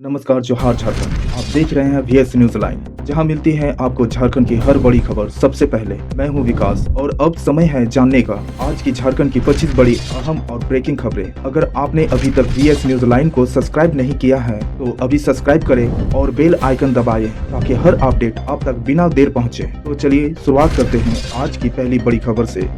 नमस्कार, जोहार झारखंड। आप देख रहे हैं VS न्यूज लाइन, जहां मिलती है आपको झारखंड की हर बड़ी खबर सबसे पहले। मैं हूं विकास और अब समय है जानने का आज की झारखंड की 25 बड़ी अहम और ब्रेकिंग खबरें। अगर आपने अभी तक VS न्यूज लाइन को सब्सक्राइब नहीं किया है तो अभी सब्सक्राइब करें और बेल आइकन दबाएं ताकि हर अपडेट आप तक बिना देर पहुंचे। तो चलिए शुरुआत करते हैं आज की पहली बड़ी खबर से।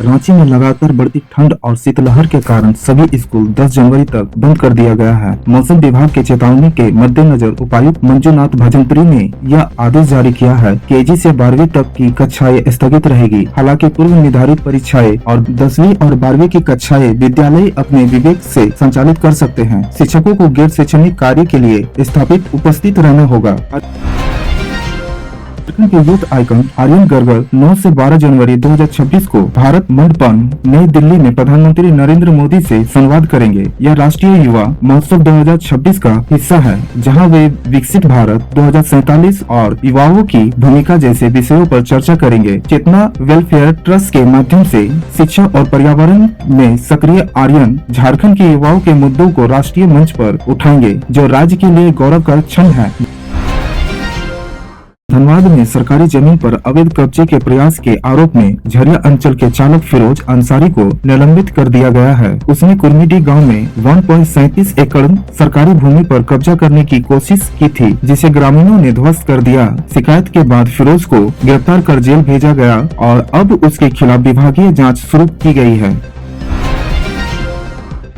रांची में लगातार बढ़ती ठंड और शीतलहर के कारण सभी स्कूल 10 जनवरी तक बंद कर दिया गया है। मौसम विभाग की चेतावनी के मद्देनजर उपायुक्त मंजूनाथ भजंत्री ने यह आदेश जारी किया है। KG से 12वीं तक की कक्षाएं स्थगित रहेगी। हालांकि पूर्व निर्धारित परीक्षाएं और 10वीं और 12वीं की कक्षाएं विद्यालय अपने विवेक से संचालित कर सकते हैं। शिक्षकों को गैर शैक्षणिक कार्य के लिए स्थापित उपस्थित रहना होगा। झारखंड के यूथ आइकन आर्यन गर्गर 9 से 12 जनवरी 2026 को भारत मंडपम नई दिल्ली में प्रधानमंत्री नरेंद्र मोदी से संवाद करेंगे। यह राष्ट्रीय युवा महोत्सव 2026 का हिस्सा है, जहां वे विकसित भारत 2047 और युवाओं की भूमिका जैसे विषयों पर चर्चा करेंगे। चेतना वेलफेयर ट्रस्ट के माध्यम से शिक्षा और पर्यावरण में सक्रिय आर्यन झारखंड के युवाओं के मुद्दों को राष्ट्रीय मंच पर उठाएंगे, जो राज्य के लिए गौरव का क्षण है। धनबाद में सरकारी जमीन पर अवैध कब्जे के प्रयास के आरोप में झरिया अंचल के चालक फिरोज अंसारी को निलंबित कर दिया गया है। उसने कुर्मीडी गांव में 1.37 एकड़ सरकारी भूमि पर कब्जा करने की कोशिश की थी, जिसे ग्रामीणों ने ध्वस्त कर दिया। शिकायत के बाद फिरोज को गिरफ्तार कर जेल भेजा गया और अब उसके खिलाफ विभागीय जाँच शुरू की गयी है।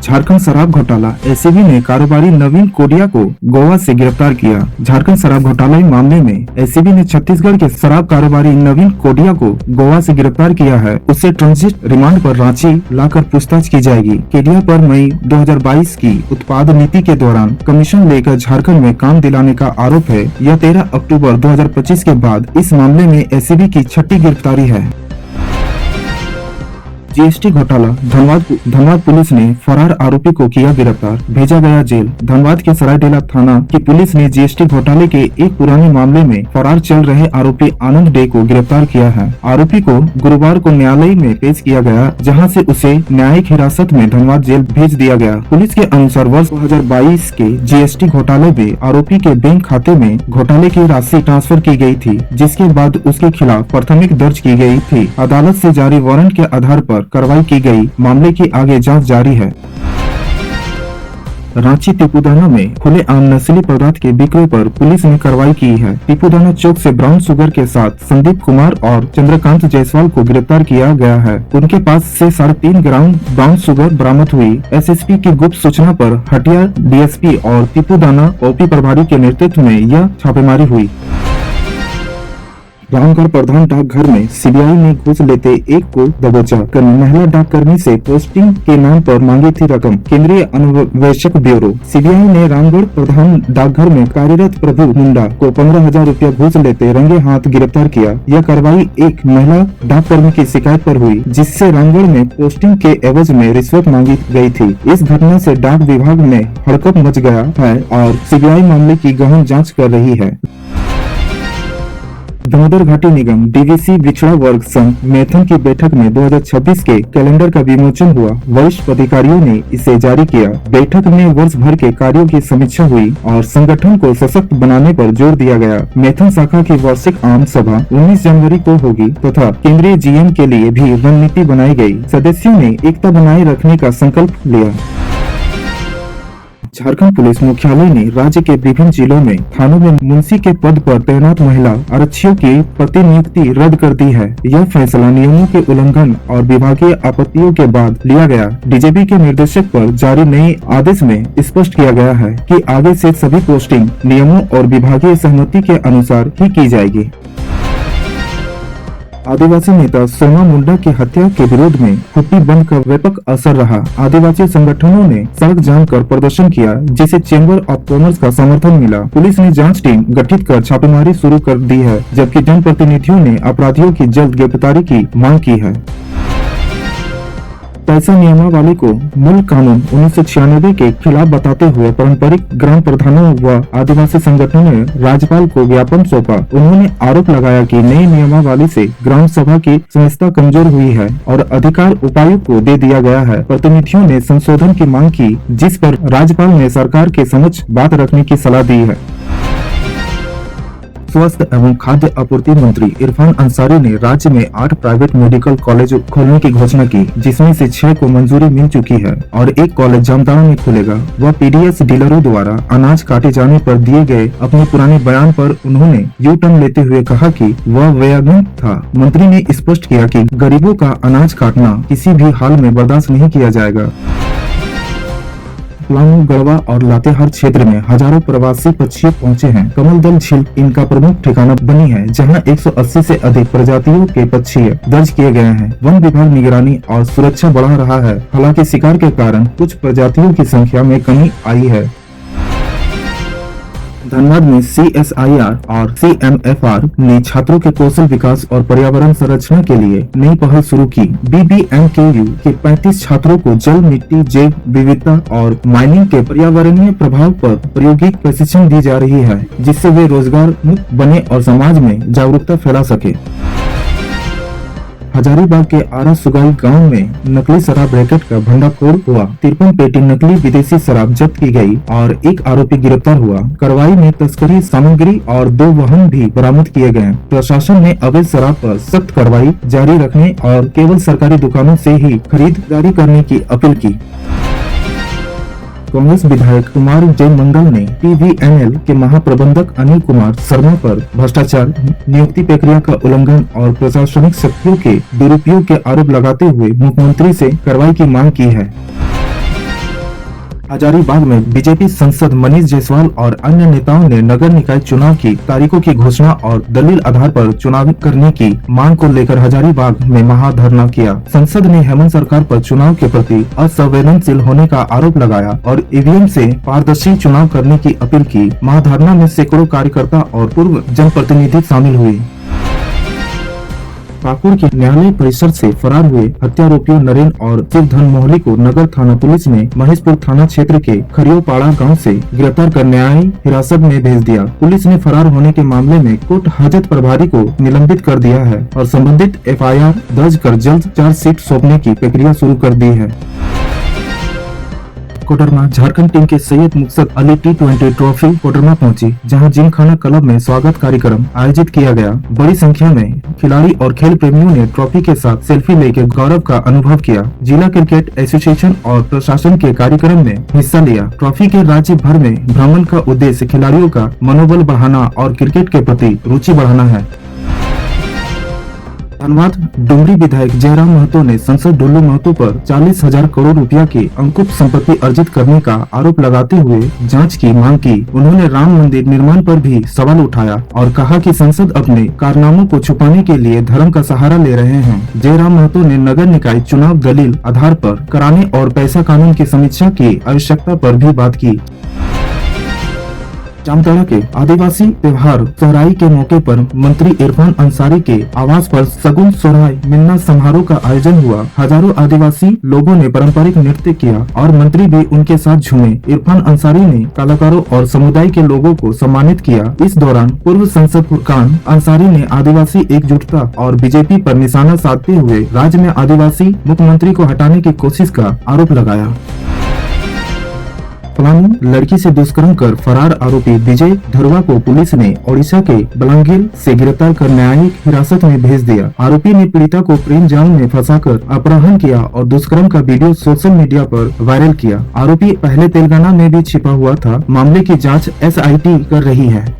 झारखंड शराब घोटाला एसीबी ने कारोबारी नवीन कोडिया को गोवा से गिरफ्तार किया। झारखंड शराब घोटाला मामले में एसीबी ने छत्तीसगढ़ के शराब कारोबारी नवीन कोडिया को गोवा से गिरफ्तार किया है। उसे ट्रांजिट रिमांड पर रांची लाकर पूछताछ की जाएगी। कोडिया पर मई 2022 की उत्पाद नीति के दौरान कमीशन लेकर झारखंड में काम दिलाने का आरोप है। यह 13 अक्टूबर 2025 के बाद इस मामले में एसीबी की छठी गिरफ्तारी है। GST घोटाला धनबाद पुलिस ने फरार आरोपी को किया गिरफ्तार, भेजा गया जेल। धनबाद के सरायडेला थाना की पुलिस ने GST घोटाले के एक पुराने मामले में फरार चल रहे आरोपी आनंद डे को गिरफ्तार किया है। आरोपी को गुरुवार को न्यायालय में पेश किया गया, जहां से उसे न्यायिक हिरासत में धनबाद जेल भेज दिया गया। पुलिस के अनुसार वर्ष 2022 के GST घोटाले में आरोपी के बैंक खाते में घोटाले की राशि ट्रांसफर की गयी थी, जिसके बाद उसके खिलाफ प्राथमिक दर्ज की गयी थी। अदालत से जारी वारंट के आधार पर कार्रवाई की गई। मामले की आगे जांच जारी है। रांची टिपुदाना में खुलेआम नशीली पदार्थ के बिक्री पर पुलिस ने कार्रवाई की है। टिपुदाना चौक से ब्राउन शुगर के साथ संदीप कुमार और चंद्रकांत जायसवाल को गिरफ्तार किया गया है। उनके पास से 3.5 ग्राम ब्राउन शुगर बरामद हुई। SSP की गुप्त सूचना पर हटिया DSP और टिपुदाना OP प्रभारी के नेतृत्व में यह छापेमारी हुई। रामगढ़ प्रधान डाकघर में CBI ने घूस लेते एक को दबोचा कर महिला डाककर्मी से पोस्टिंग के नाम पर मांगी थी रकम। केंद्रीय अन्वेषक ब्यूरो CBI ने रामगढ़ प्रधान डाकघर में कार्यरत प्रभु मुंडा को 15,000 रुपया घूस लेते रंगे हाथ गिरफ्तार किया। यह कार्रवाई एक महिला डाककर्मी की शिकायत पर हुई, जिससे रामगढ़ में पोस्टिंग के एवज में रिश्वत मांगी गई थी। इस घटना से डाक विभाग में हड़कंप मच गया है और CBI मामले की गहन जाँच कर रही है। दामोदर घाटी निगम DVC पिछड़ा वर्ग संघ मैथन की बैठक में 2026 के कैलेंडर का विमोचन हुआ। वरिष्ठ अधिकारियों ने इसे जारी किया। बैठक में वर्ष भर के कार्यों की समीक्षा हुई और संगठन को सशक्त बनाने पर जोर दिया गया। मैथन शाखा की वार्षिक आम सभा 19 जनवरी को होगी तथा केंद्रीय GM के लिए भी रणनीति बनाई गयी। सदस्यों ने एकता बनाए रखने का संकल्प लिया। झारखंड पुलिस मुख्यालय ने राज्य के विभिन्न जिलों में थानों में मुंशी के पद पर तैनात महिला आरक्षियों की प्रतिनियुक्ति रद्द कर दी है। यह फैसला नियमों के उल्लंघन और विभागीय आपत्तियों के बाद लिया गया। DGP के निर्देशक पर जारी नए आदेश में स्पष्ट किया गया है कि आगे से सभी पोस्टिंग नियमों और विभागीय सहमति के अनुसार ही की जाएगी। आदिवासी नेता सोमा मुंडा की हत्या के विरोध में हुट्टी बंद का व्यापक असर रहा। आदिवासी संगठनों ने सड़क जाम कर प्रदर्शन किया, जिसे चेंबर ऑफ कॉमर्स का समर्थन मिला। पुलिस ने जांच टीम गठित कर छापेमारी शुरू कर दी है, जबकि जनप्रतिनिधियों ने अपराधियों की जल्द गिरफ्तारी की मांग की है। पैसा नियमावली को मूल कानून 1996 के खिलाफ बताते हुए पारंपरिक ग्राम प्रधानों व आदिवासी संगठनों ने राज्यपाल को ज्ञापन सौंपा। उन्होंने आरोप लगाया कि नई नियमावली से ग्राम सभा की संस्था कमजोर हुई है और अधिकार उपायुक्त को दे दिया गया है। प्रतिनिधियों ने संशोधन की मांग की, जिस पर राज्यपाल ने सरकार के समक्ष बात रखने की सलाह दी है। स्वास्थ्य एवं खाद्य आपूर्ति मंत्री इरफान अंसारी ने राज्य में 8 प्राइवेट मेडिकल कॉलेज खोलने की घोषणा की, जिसमें से 6 को मंजूरी मिल चुकी है और एक कॉलेज जामताड़ा में खुलेगा। वह पीडीएस डीलरों द्वारा अनाज काटे जाने पर दिए गए अपने पुराने बयान पर उन्होंने यू टर्न लेते हुए कहा कि वह वैज्ञानिक था। मंत्री ने स्पष्ट किया कि गरीबों का अनाज काटना किसी भी हाल में बर्दाश्त नहीं किया जाएगा। पलामू, गढ़वा और लातेहार क्षेत्र में हजारों प्रवासी पक्षी पहुंचे हैं। कमलदल झील इनका प्रमुख ठिकाना बनी है, जहां 180 से अधिक प्रजातियों के पक्षी दर्ज किए गए हैं। वन विभाग निगरानी और सुरक्षा बढ़ा रहा है। हालांकि शिकार के कारण कुछ प्रजातियों की संख्या में कमी आई है। धनबाद में CSIR और CMFR ने छात्रों के कौशल विकास और पर्यावरण संरक्षण के लिए नई पहल शुरू की। BBMKU के 35 छात्रों को जल, मिट्टी, जैव विविधता और माइनिंग के पर्यावरणीय प्रभाव पर प्रायोगिक प्रशिक्षण दी जा रही है, जिससे वे रोजगार मुक्त बने और समाज में जागरूकता फैला सके। हजारीबाग के आरा सुगाई गांव में नकली शराब रैकेट का भंडाफोड़ हुआ। 53 पेटी नकली विदेशी शराब जब्त की गई और एक आरोपी गिरफ्तार हुआ। कार्रवाई में तस्करी सामग्री और 2 वाहन भी बरामद किए गए। प्रशासन ने अवैध शराब पर सख्त कार्रवाई जारी रखने और केवल सरकारी दुकानों से ही खरीदारी करने की अपील की। कांग्रेस विधायक कुमार जय मंडल ने PVNL के महाप्रबंधक अनिल कुमार शर्मा पर भ्रष्टाचार, नियुक्ति प्रक्रिया का उल्लंघन और प्रशासनिक शक्तियों के दुरुपयोग के आरोप लगाते हुए मुख्यमंत्री से कार्रवाई की मांग की है। हजारीबाग में बीजेपी सांसद मनीष जायसवाल और अन्य नेताओं ने नगर निकाय चुनाव की तारीखों की घोषणा और दलील आधार पर चुनाव करने की मांग को लेकर हजारीबाग में महाधरना किया। संसद ने हेमंत सरकार पर चुनाव के प्रति असंवेदनशील होने का आरोप लगाया और ईवीएम से पारदर्शी चुनाव करने की अपील की। महाधरना में सैकड़ों कार्यकर्ता और पूर्व जनप्रतिनिधि शामिल हुए। पाकुड़ के न्यायालय परिसर से फरार हुए हत्यारोपियों नरेंद्र और शिवधन मोहली को नगर थाना पुलिस ने महेशपुर थाना क्षेत्र के खरियोपाड़ा गांव से गिरफ्तार कर न्यायिक हिरासत में भेज दिया। पुलिस ने फरार होने के मामले में कोर्ट हाजत प्रभारी को निलंबित कर दिया है और संबंधित FIR दर्ज कर जल्द चार्जशीट सौंपने की प्रक्रिया शुरू कर दी है। कोडरमा झारखंड टीम के सैयद मुकसद अली T20 ट्रॉफी कोडरमा पहुंची, जहां जिमखाना क्लब में स्वागत कार्यक्रम आयोजित किया गया। बड़ी संख्या में खिलाड़ी और खेल प्रेमियों ने ट्रॉफी के साथ सेल्फी लेकर गौरव का अनुभव किया। जिला क्रिकेट एसोसिएशन और प्रशासन के कार्यक्रम में हिस्सा लिया। ट्रॉफी के राज्य भर में भ्रमण का उद्देश्य खिलाड़ियों का मनोबल बढ़ाना और क्रिकेट के प्रति रुचि बढ़ाना है। धनबाद डुमरी विधायक जयराम महतो ने सांसद डुल्लू महतो पर 40,000 करोड़ रुपया की अंकुश संपत्ति अर्जित करने का आरोप लगाते हुए जांच की मांग की। उन्होंने राम मंदिर निर्माण पर भी सवाल उठाया और कहा कि संसद अपने कारनामों को छुपाने के लिए धर्म का सहारा ले रहे हैं। जयराम महतो ने नगर निकाय चुनाव दलील आधार पर कराने और पैसा कानून की समीक्षा की आवश्यकता पर भी बात की। जामताड़ा के आदिवासी त्योहार सोहराई के मौके पर मंत्री इरफान अंसारी के आवास पर सगुन सोहराई मिलना समारोह का आयोजन हुआ। हजारों आदिवासी लोगों ने पारंपरिक नृत्य किया और मंत्री भी उनके साथ झूमे। इरफान अंसारी ने कलाकारों और समुदाय के लोगों को सम्मानित किया। इस दौरान पूर्व सांसद फुरकान अंसारी ने आदिवासी एकजुटता और बीजेपी पर निशाना साधते हुए राज्य में आदिवासी मुख्यमंत्री को हटाने की कोशिश का आरोप लगाया। पलामू लड़की से दुष्कर्म कर फरार आरोपी विजय धरुआ को पुलिस ने ओडिशा के बलांगीर से गिरफ्तार कर न्यायिक हिरासत में भेज दिया। आरोपी ने पीड़िता को प्रेम जाल में फंसाकर अपहरण किया और दुष्कर्म का वीडियो सोशल मीडिया पर वायरल किया। आरोपी पहले तेलंगाना में भी छिपा हुआ था। मामले की जांच SIT कर रही है।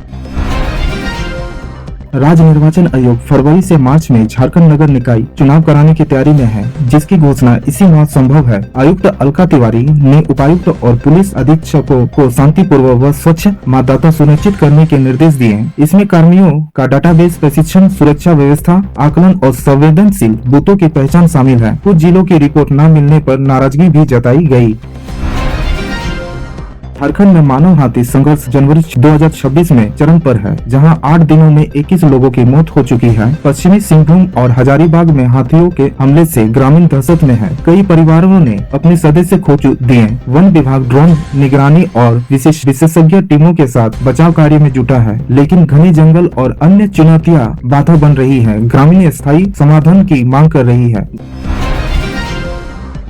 राज्य निर्वाचन आयोग फरवरी से मार्च में झारखंड नगर निकाय चुनाव कराने की तैयारी में है, जिसकी घोषणा इसी माह संभव है। आयुक्त अलका तिवारी ने उपायुक्त और पुलिस अधीक्षकों को शांतिपूर्वक व स्वच्छ मतदाता सुनिश्चित करने के निर्देश दिए। इसमें कर्मियों का डाटाबेस प्रशिक्षण, सुरक्षा व्यवस्था, आकलन और संवेदनशील बूथों की पहचान शामिल है। कुछ जिलों की रिपोर्ट न मिलने पर नाराजगी भी जताई गई। झारखंड में मानव हाथी संघर्ष जनवरी 2026 में चरम पर है, जहां 8 दिनों में 21 लोगों की मौत हो चुकी है। पश्चिमी सिंहभूम और हजारीबाग में हाथियों के हमले से ग्रामीण दहशत में है। कई परिवारों ने अपने सदस्य खो दिए। वन विभाग ड्रोन निगरानी और विशेषज्ञ टीमों के साथ बचाव कार्य में जुटा है, लेकिन घने जंगल और अन्य चुनौतियां बाधा बन रही है। ग्रामीण स्थायी समाधान की मांग कर रही है।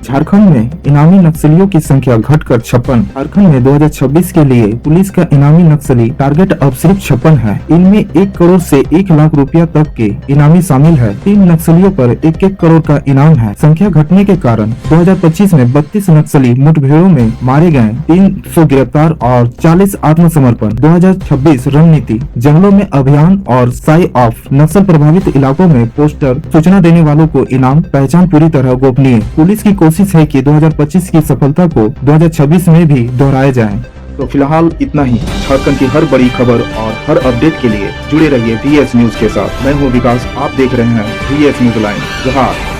झारखंड में इनामी नक्सलियों की संख्या घटकर 56। झारखंड में 2026 के लिए पुलिस का इनामी नक्सली टारगेट अब सिर्फ 56 है। इनमें 1 करोड़ से 1 लाख रुपया तक के इनामी शामिल है। 3 नक्सलियों पर 1-1 करोड़ का इनाम है। संख्या घटने के कारण 2025 में 32 नक्सली मुठभेड़ों में मारे गए, 300 गिरफ्तार और 40 आत्मसमर्पण। 2026 रणनीति, जंगलों में अभियान और साई ऑफ, नक्सल प्रभावित इलाकों में पोस्टर, सूचना देने वालों को इनाम, पहचान पूरी तरह गोपनीय। पुलिस की कोशिश है कि 2025 की सफलता को 2026 में भी दोहराया जाए। तो फिलहाल इतना ही। झारखंड की हर बड़ी खबर और हर अपडेट के लिए जुड़े रहिए VS न्यूज के साथ। मैं हूँ विकास, आप देख रहे हैं VS न्यूज लाइन। जोहार।